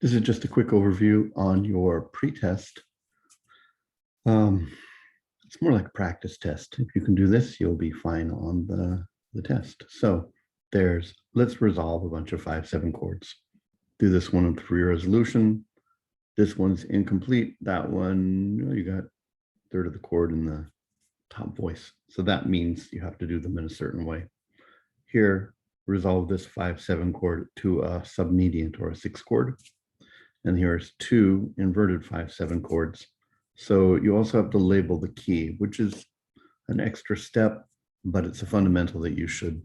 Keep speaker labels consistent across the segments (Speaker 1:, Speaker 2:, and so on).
Speaker 1: This is just a quick overview on your pretest. It's more like a practice test. If you can do this, you'll be fine on the test. So let's resolve a bunch of 5/7 chords. Do this one with free resolution. This one's incomplete. That one, you got a third of the chord in the top voice. So that means you have to do them in a certain way. Here, resolve this 5/7 chord to a submediant or a 6 chord. And here's two inverted 5/7 chords. So you also have to label the key, which is an extra step, but it's a fundamental that you should,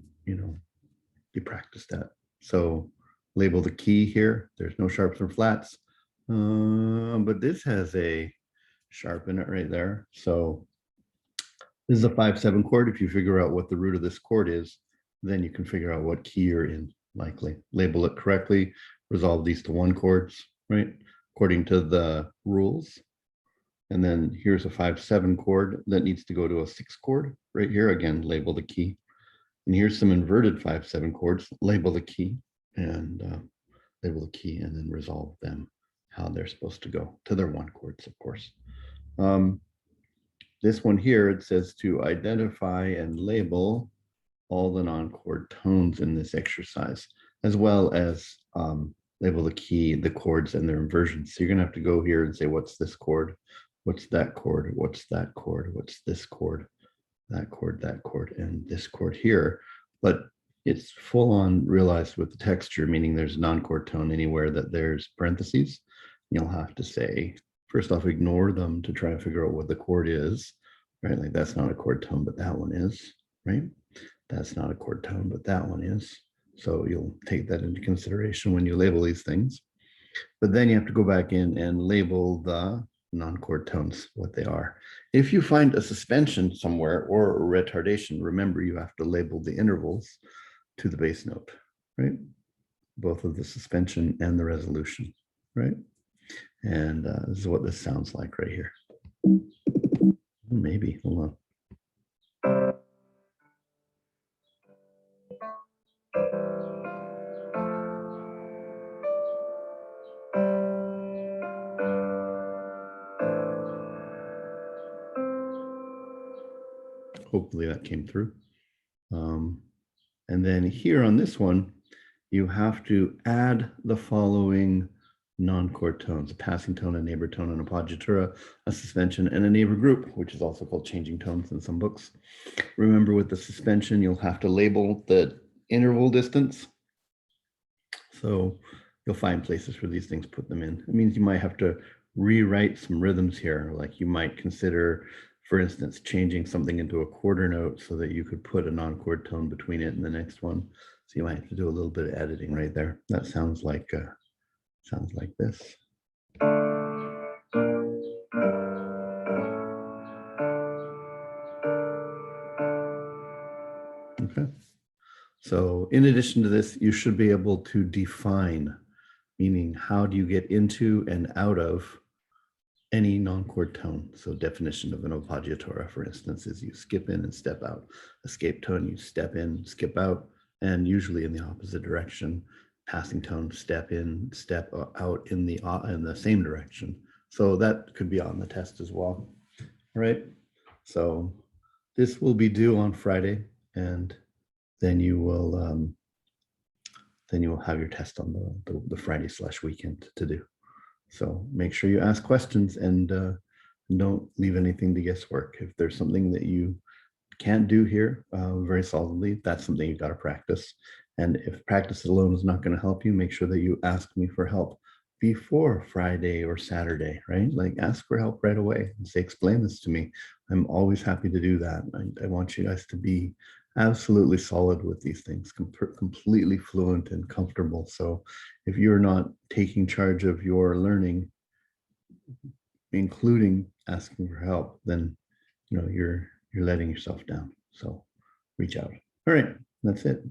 Speaker 1: be practiced at. So label the key here. There's no sharps or flats, but this has a sharp in it right there. So this is a 5/7 chord. If you figure out what the root of this chord is, then you can figure out what key you're in, likely. Label it correctly, resolve these to 1 chords, right? According to the rules. And then here's a 5/7 chord that needs to go to a 6 chord right here. Again, label the key. And here's some inverted 5/7 chords, label the key and label the key and then resolve them how they're supposed to go to their 1 chords, of course. This one here, it says to identify and label all the non-chord tones in this exercise, as well as label the key, the chords, and their inversions. So you're gonna have to go here and say, what's this chord? What's that chord? What's that chord? What's this chord? That chord, and this chord here. But it's full on realized with the texture, meaning there's a non-chord tone anywhere that there's parentheses. You'll have to say, first off, ignore them to try and figure out what the chord is, right? Like that's not a chord tone, but that one is, right? That's not a chord tone, but that one is. So you'll take that into consideration when you label these things. But then you have to go back in and label the non-chord tones, what they are. If you find a suspension somewhere or a retardation, remember you have to label the intervals to the bass note, right? Both of the suspension and the resolution, right? And this is what this sounds like right here. Maybe, hold on. Hopefully that came through. And then here on this one, you have to add the following non-chord tones: a passing tone, a neighbor tone, an appoggiatura, a suspension, and a neighbor group, which is also called changing tones in some books. Remember, with the suspension, you'll have to label the interval distance. So you'll find places where these things put them in. It means you might have to rewrite some rhythms here. Like you might consider, for instance, changing something into a quarter note so that you could put a non-chord tone between it and the next one. So you might have to do a little bit of editing right there. That sounds like this. Okay. So in addition to this, you should be able to define, meaning how do you get into and out of any non-chord tone. So definition of an appoggiatura, for instance, is you skip in and step out. Escape tone, you step in, skip out, and usually in the opposite direction. Passing tone, step in, step out in the same direction. So that could be on the test as well. All right. So this will be due on Friday, and then you will have your test on the Friday/weekend to do. So make sure you ask questions and don't leave anything to guesswork. If there's something that you can't do here very solidly, that's something you've got to practice. And if practice alone is not going to help you, make sure that you ask me for help before Friday or Saturday, right? Like ask for help right away and say, explain this to me. I'm always happy to do that. I want you guys to be absolutely solid with these things, completely fluent and comfortable. So if you're not taking charge of your learning, including asking for help, then you're letting yourself down. So reach out. All right, that's it.